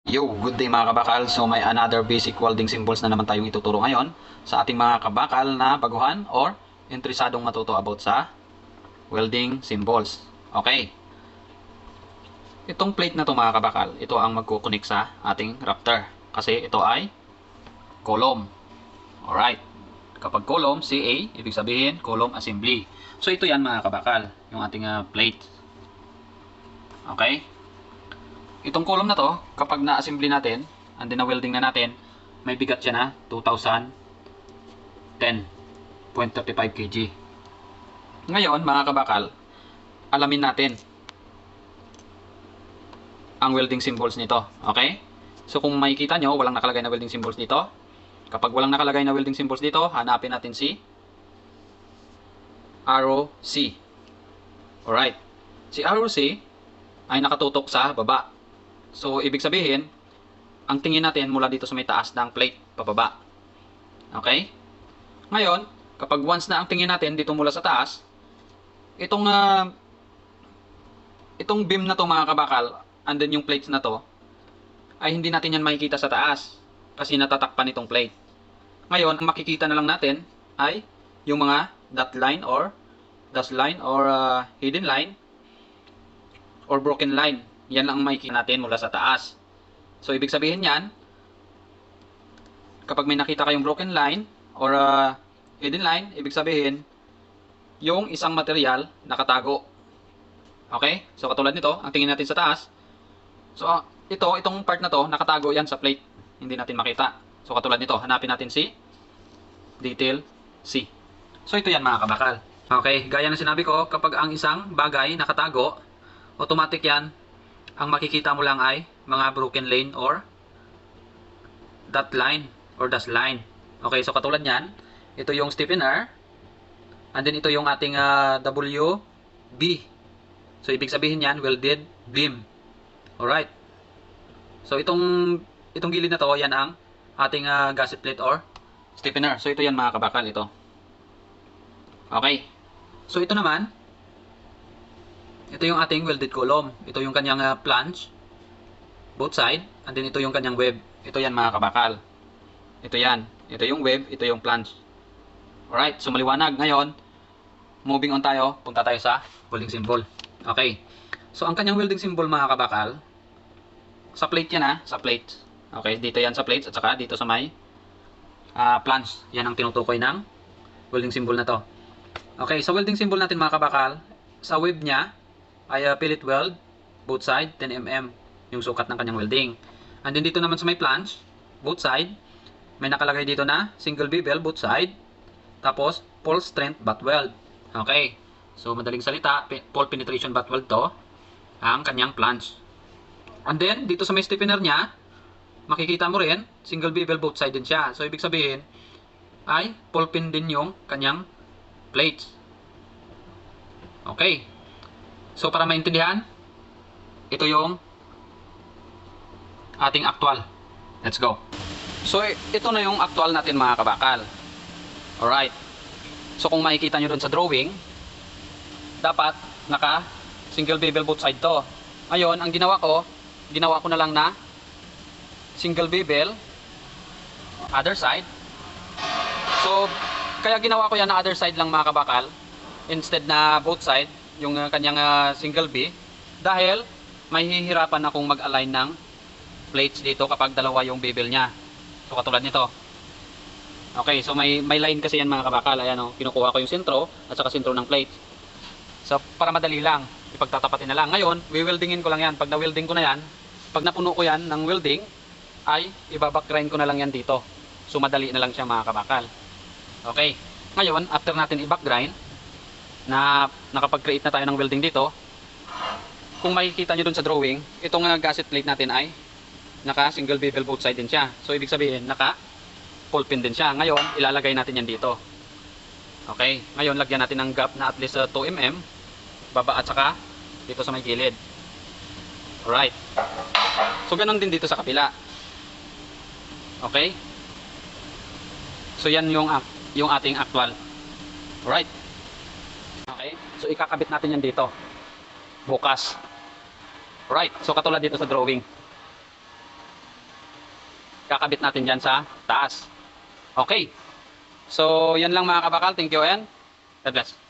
Yo, good day mga kabakal. So may another basic welding symbols na naman tayong ituturo ngayon sa ating mga kabakal na baguhan or interesadong matuto about sa welding symbols. Okay. Itong plate na to mga kabakal, ito ang magkukunik sa ating rafter. Kasi ito ay column. Alright. Kapag column, CA, ibig sabihin column assembly. So ito yan mga kabakal, yung ating plate. Okay. Itong column na to, kapag na-assembly natin, and then na-welding na natin, may bigat siya na 2,010.35 kg. Ngayon, mga kabakal, alamin natin ang welding symbols nito. Okay? So kung makikita nyo, walang nakalagay na welding symbols dito. Kapag walang nakalagay na welding symbols dito, hanapin natin si arrow C. Alright. Si arrow C ay nakatutok sa baba. So, ibig sabihin, ang tingin natin mula dito sa may taas ng plate, pababa. Okay? Ngayon, kapag once na ang tingin natin dito mula sa taas, itong beam na to mga kabakal, and then yung plates na to, ay hindi natin yan makikita sa taas kasi natatakpan itong plate. Ngayon, ang makikita na lang natin ay yung mga dot line or dash line or hidden line or broken line. Yan lang ang makikita natin mula sa taas. So, ibig sabihin yan, kapag may nakita kayong broken line or hidden line, ibig sabihin, yung isang material nakatago. Okay? So, katulad nito, ang tingin natin sa taas. So, itong part na to, nakatago yan sa plate. Hindi natin makita. So, katulad nito, hanapin natin si detail C. So, ito yan mga kabakal. Okay, gaya ng sinabi ko, kapag ang isang bagay nakatago, automatic yan, ang makikita mo lang ay mga broken line or dot line or dash line. Okay, so katulad yan, ito yung stiffener, and then ito yung ating WB. So, ibig sabihin yan, welded beam. Alright. So, itong gilid na to, yan ang ating gasket plate or stiffener. So, ito yan mga kabakal, ito. Okay. So, ito naman, ito yung ating welded column. Ito yung kanyang flange, both side, and then ito yung kanyang web. Ito yan mga kabakal. Ito yan. Ito yung web, ito yung flange. Alright, so maliwanag. Ngayon, moving on tayo, punta tayo sa welding symbol. Okay. So, ang kanyang welding symbol mga kabakal, sa plate yan sa plate. Okay, dito yan sa plate at saka dito sa may flange. Yan ang tinutukoy ng welding symbol na to. Okay, sa welding symbol natin mga kabakal, sa web niya, ay fillet weld, both side, 10 mm, yung sukat ng kanyang welding. And then dito naman sa may flange, both side, may nakalagay dito na single bevel, both side, tapos full strength butt weld. Okay, so madaling salita, full penetration butt weld to, ang kanyang flange. And then, dito sa may stiffener niya, makikita mo rin, single bevel, both side din siya. So, ibig sabihin, ay full pin din yung kanyang plates. Okay. So, para maintindihan, ito yung ating actual. Let's go. So, ito na yung actual natin mga kabakal. Alright. So, kung makikita nyo dun sa drawing, dapat naka single bevel both side to. Ngayon, ang ginawa ko na lang na single bevel other side. So, kaya ginawa ko yan na other side lang mga kabakal instead na both side yung kanyang single B dahil mahihirapan akong mag-align ng plates dito kapag dalawa yung bevel niya. So katulad nito. Okay, so may line kasi yan mga kabakal. Ayan kinukuha ko yung sentro at saka sentro ng plate. So para madali lang, ipagtatapatin na lang. Ngayon, weldingin ko lang yan. Pag na-welding ko na yan, pag napuno ko yan ng welding, ay ibabackgrind ko na lang yan dito. So madali na lang siya mga kabakal. Okay, ngayon, after natin i-backgrind, na nakapag-create na tayo ng welding dito, kung makikita nyo dun sa drawing, itong gasket plate natin ay naka single bevel both side din siya. So ibig sabihin naka full pin din siya. Ngayon ilalagay natin yan dito. Okay, ngayon lagyan natin ng gap na at least 2 mm baba at saka dito sa may gilid. Alright, so ganun din dito sa kabila. Okay, so yan yung ating actual. Alright. Okay, so ikakabit natin yan dito bukas. Right, so katulad dito sa drawing. kakabit natin dyan sa taas. Okay. So, yan lang mga kabakal. Thank you and God bless.